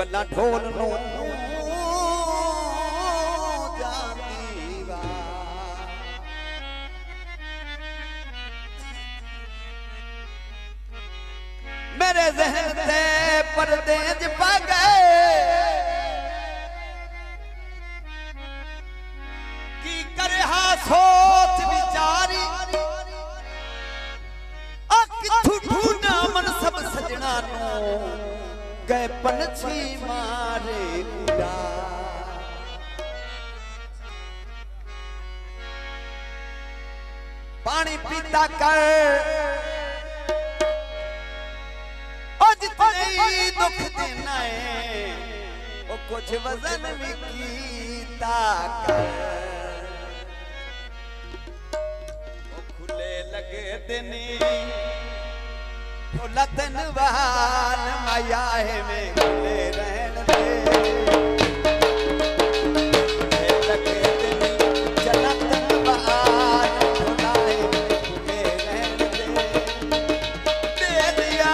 गल्ला ढोल नो मेरे जहन से पर्दे पा गए की करे हा सोच विचारी ढूंढा मन सब सजना नो गए पंछी मारे उड़ा पानी पीता कर दुख देना है वो कुछ वजन भी कीता कर वो खुले लगे देनी लतन वाल माया है में खुले रहन दे लगे देनी जलतन वाल खुलाए खुले रहन दे दे दिया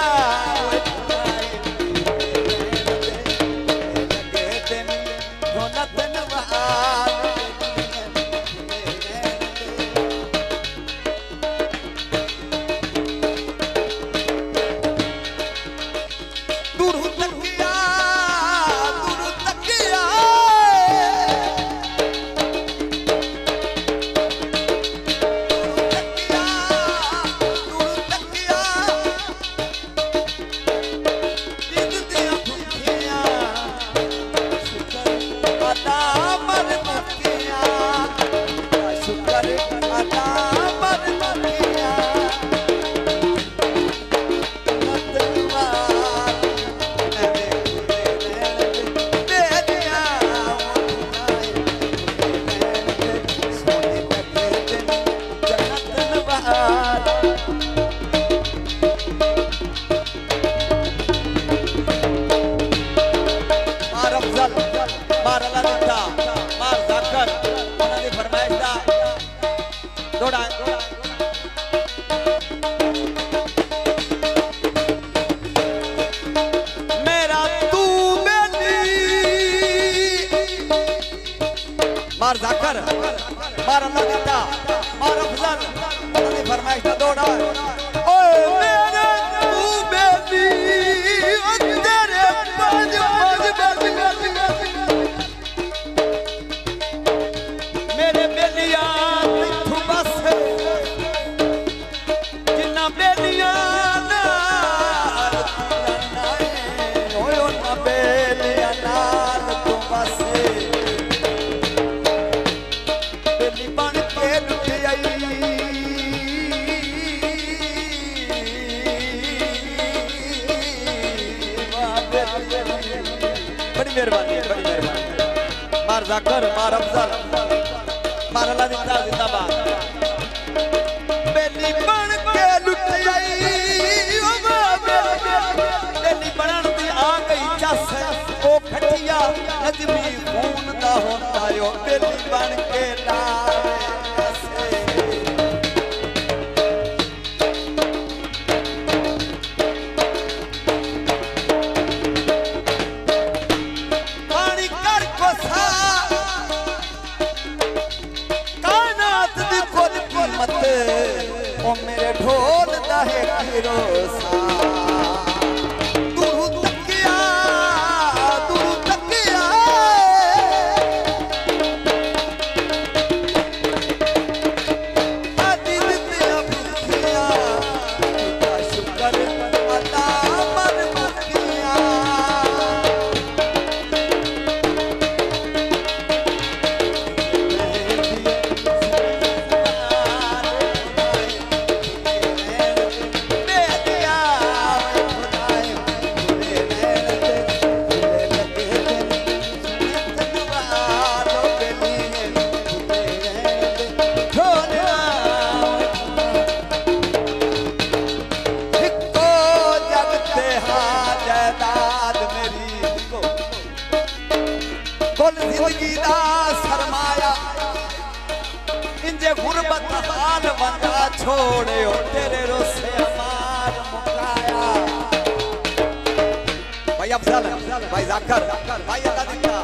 मार जाकर मार अल्लाह देता मार अफजल उन्होंने फरमाइश का दौड़ा ओए मेरे तू बेबी तेरे पाज मेरे बेलिया तू बस जिन्ना बेलिया नाल ओए ना बेलिया नाल तू बस बड़ी मेहरबानी है, बड़ी मेहरबानी। मार जाकर मार अफजल मार अल्लाह जिंदाबाद बेली बन के लुट आई बेली बनन दी आ गई चस ओ खटिया नजमी खून दा होंदा यो बेली बन के ला ओ मेरे ढोल दाहे गिरोसा जिंदगी दा सरमाया इंजे गुरबत हाल वंदा छोड़े तेरे रोसे मार मुकाया भाई अब अफजल भाई जाकर भाई अल्लाह दिता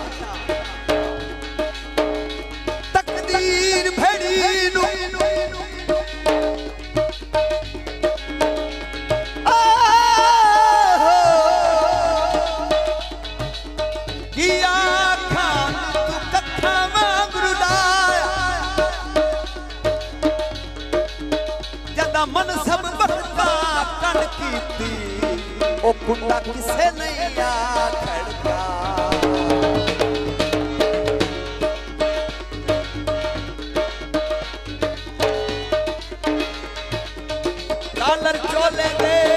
तकदीर भेड़ी नु किया खान तू कथा मांगरुदाया जदा मन सब बरका कण कीती ओ कुंडा किसे नहीं आ खड़का कालर चोले दे